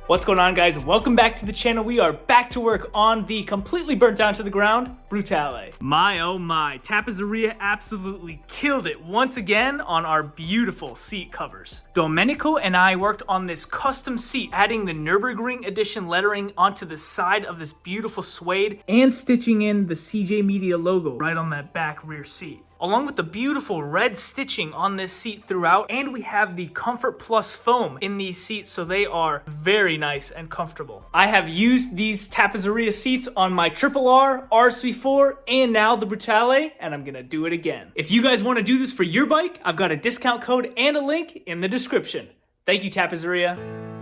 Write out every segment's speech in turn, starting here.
What's going on, guys? Welcome back to the channel. We are back to work on the completely burnt down to the ground Brutale. My oh my, Tappezzeria absolutely killed it once again on our beautiful seat covers. Domenico and I worked on this custom seat, adding the Nürburgring edition lettering onto the side of this beautiful suede and stitching in the CJ Media logo right on that back rear seat, along with the beautiful red stitching on this seat throughout. And we have the Comfort Plus foam in these seats, so they are very nice and comfortable. I have used these Tappezzeria seats on my RRR, RSV4, and now the Brutale, and I'm gonna do it again. If you guys wanna do this for your bike, I've got a discount code and a link in the description. Thank you, Tappezzeria.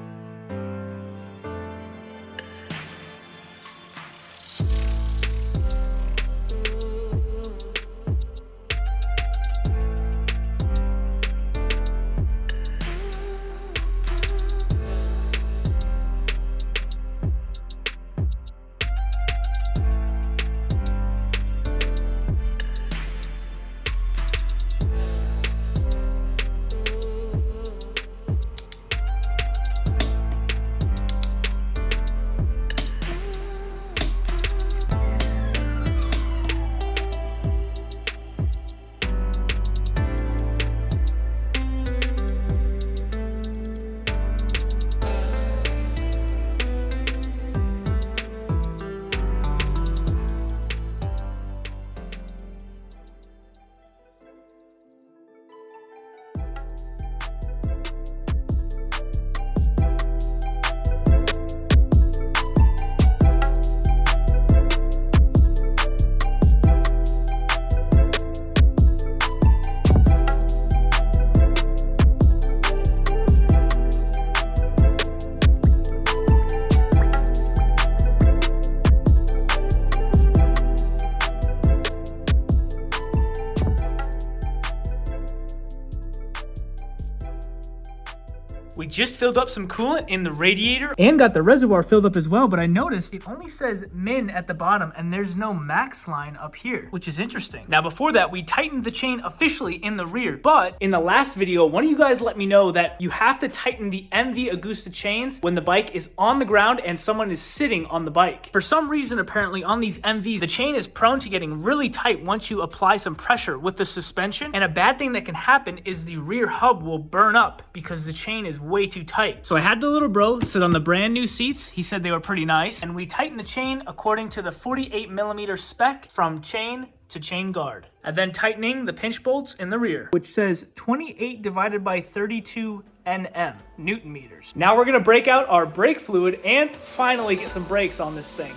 We just filled up some coolant in the radiator and got the reservoir filled up as well, but I noticed it only says min at the bottom and there's no max line up here, which is interesting. Now before that, we tightened the chain officially in the rear, but in the last video, one of you guys let me know that you have to tighten the MV Agusta chains when the bike is on the ground and someone is sitting on the bike. For some reason, apparently on these MVs, the chain is prone to getting really tight once you apply some pressure with the suspension, and a bad thing that can happen is the rear hub will burn up because the chain is way too tight. So I had the little bro sit on the brand new seats. He said they were pretty nice, and we tightened the chain according to the 48mm spec from chain to chain guard, and then tightening the pinch bolts in the rear, which says 28 divided by 32 Nm, Newton meters. Now we're gonna break out our brake fluid and finally get some brakes on this thing.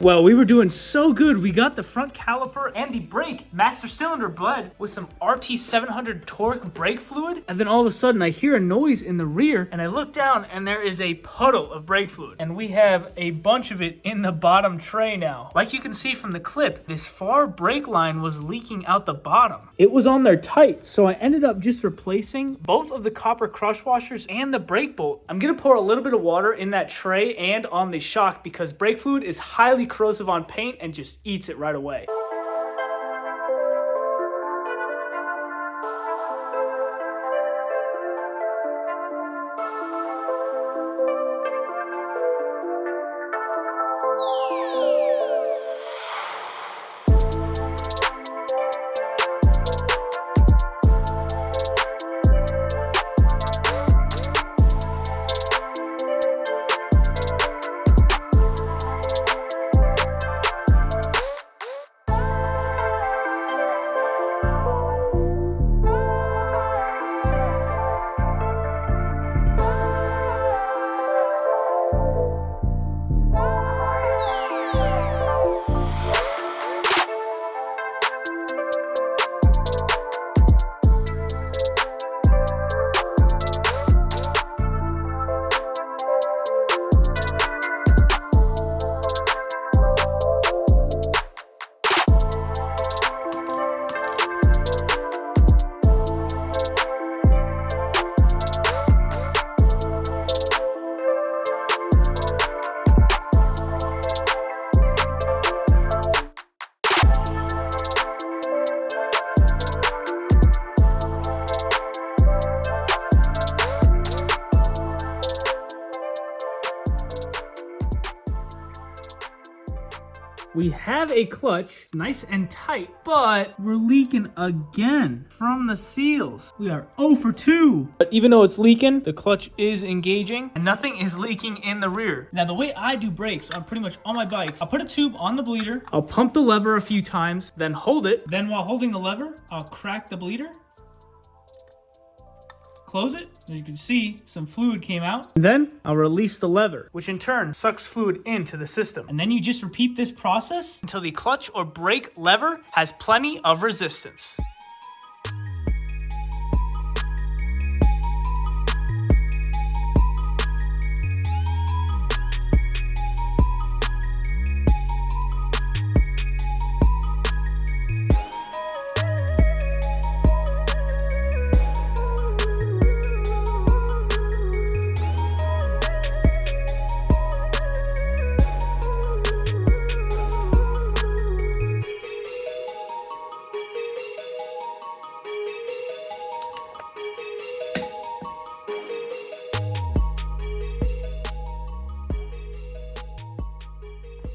Well, we were doing so good. We got the front caliper and the brake master cylinder bled with some RT700 torque brake fluid. And then all of a sudden I hear a noise in the rear and I look down and there is a puddle of brake fluid. And we have a bunch of it in the bottom tray now. Like you can see from the clip, this far brake line was leaking out the bottom. It was on there tight, so I ended up just replacing both of the copper crush washers and the brake bolt. I'm gonna pour a little bit of water in that tray and on the shock because brake fluid is highly corrosive on paint and just eats it right away. We have a clutch, nice and tight, but we're leaking again from the seals. We are 0 for 2. But even though it's leaking, the clutch is engaging and nothing is leaking in the rear. Now the way I do brakes on pretty much all my bikes, I'll put a tube on the bleeder, I'll pump the lever a few times, then hold it. Then while holding the lever, I'll crack the bleeder, close it. As you can see, some fluid came out. And then I'll release the lever, which in turn sucks fluid into the system. And then you just repeat this process until the clutch or brake lever has plenty of resistance.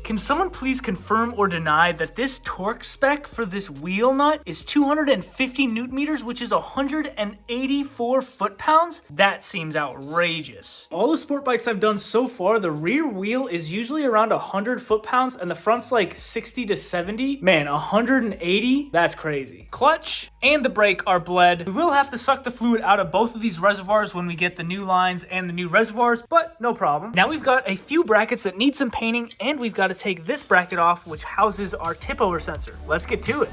Can someone please confirm or deny that this torque spec for this wheel nut is 250 newton meters, which is 184 foot-pounds? That seems outrageous. All the sport bikes I've done so far, the rear wheel is usually around 100 foot-pounds and the front's like 60 to 70. Man, 180? That's crazy. Clutch and the brake are bled. We will have to suck the fluid out of both of these reservoirs when we get the new lines and the new reservoirs, but no problem. Now we've got a few brackets that need some painting, and we've got to take this bracket off, which houses our tip over sensor. Let's get to it.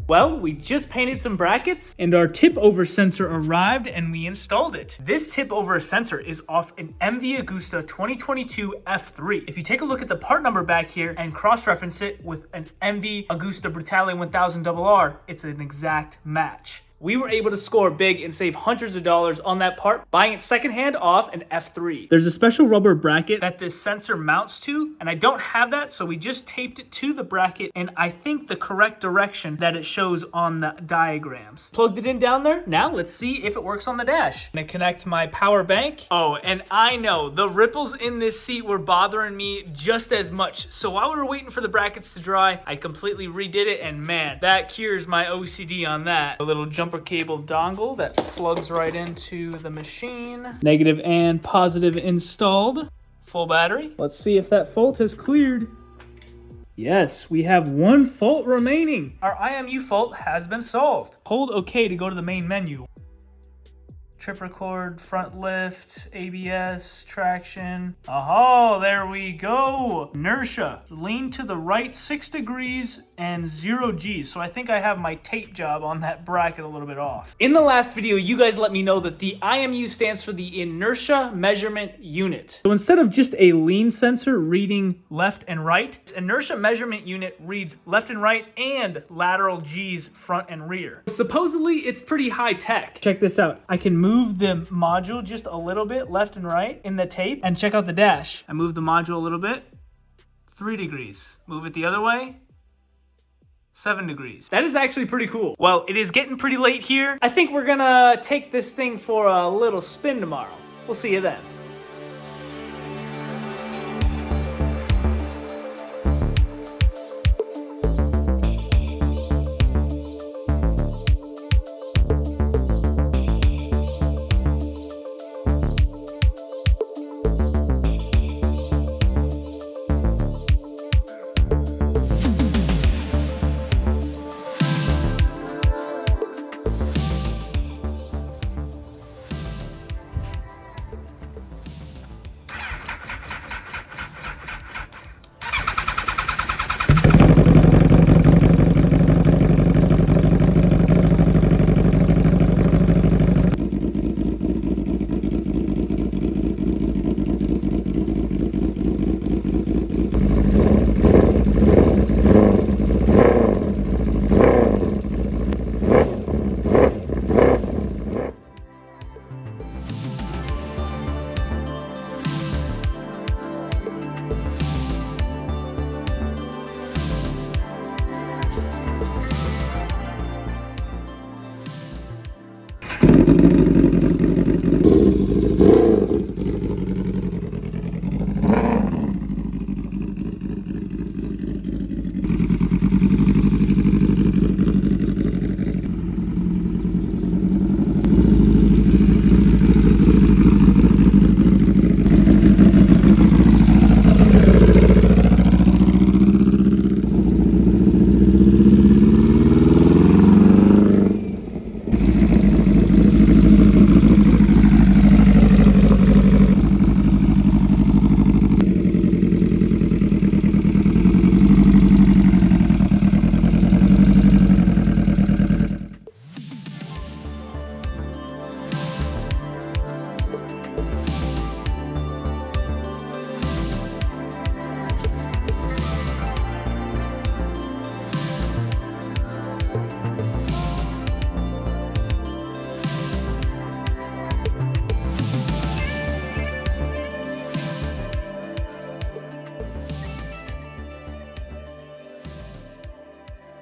Well, we just painted some brackets and our tip over sensor arrived and we installed it. This tip over sensor is off an MV Agusta 2022 F3. If you take a look at the part number back here and cross-reference it with an MV Agusta Brutale 1000 RR, it's an exact match. We were able to score big and save hundreds of dollars on that part, buying it secondhand off an F3. There's a special rubber bracket that this sensor mounts to, and I don't have that, so we just taped it to the bracket, and I think the correct direction that it shows on the diagrams. Plugged it in down there. Now let's see if it works on the dash. I'm gonna connect my power bank. Oh, and I know the ripples in this seat were bothering me just as much. So while we were waiting for the brackets to dry, I completely redid it, and man, that cures my OCD on that. A little jumper cable dongle that plugs right into the machine. Negative and positive installed. Full battery. Let's see if that fault has cleared. Yes, we have one fault remaining. Our IMU fault has been solved. Hold OK to go to the main menu. Trip record, front lift, ABS, traction. Oh, there we go. Inertia, lean to the right 6 degrees and 0 G's. So I think I have my tape job on that bracket a little bit off. In the last video, you guys let me know that the IMU stands for the inertia measurement unit. So instead of just a lean sensor reading left and right, this inertia measurement unit reads left and right and lateral G's front and rear. Supposedly, it's pretty high tech. Check this out. I can move the module just a little bit left and right in the tape, and check out the dash. I move the module a little bit, 3 degrees. Move it the other way, 7 degrees. That is actually pretty cool. Well, it is getting pretty late here. I think we're gonna take this thing for a little spin tomorrow. We'll see you then.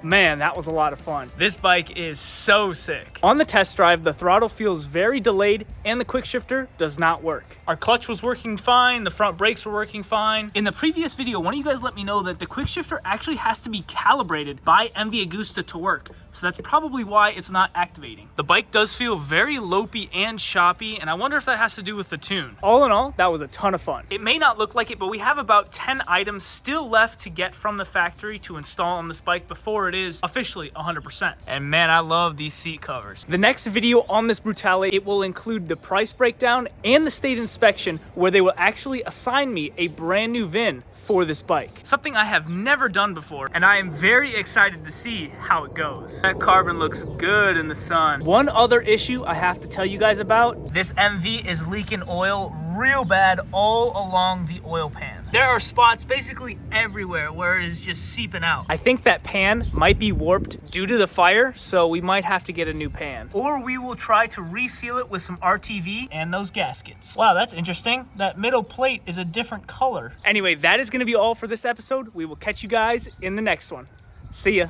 Man, that was a lot of fun. This bike is so sick. On the test drive, the throttle feels very delayed and the quick shifter does not work. Our clutch was working fine, the front brakes were working fine. In the previous video, one of you guys let me know that the quick shifter actually has to be calibrated by MV Agusta to work. So that's probably why it's not activating. The bike does feel very lopey and choppy, and I wonder if that has to do with the tune. All in all, that was a ton of fun. It may not look like it, but we have about 10 items still left to get from the factory to install on this bike before it is officially 100%. And man, I love these seat covers. The next video on this Brutale, it will include the price breakdown and the state inspection where they will actually assign me a brand new VIN for this bike. Something I have never done before, and I am very excited to see how it goes. That carbon looks good in the sun. One other issue I have to tell you guys about, this MV is leaking oil real bad all along the oil pan. There are spots basically everywhere where it is just seeping out. I think that pan might be warped due to the fire, so we might have to get a new pan. Or we will try to reseal it with some RTV and those gaskets. Wow, that's interesting. That middle plate is a different color. Anyway, that is gonna be all for this episode. We will catch you guys in the next one. See ya.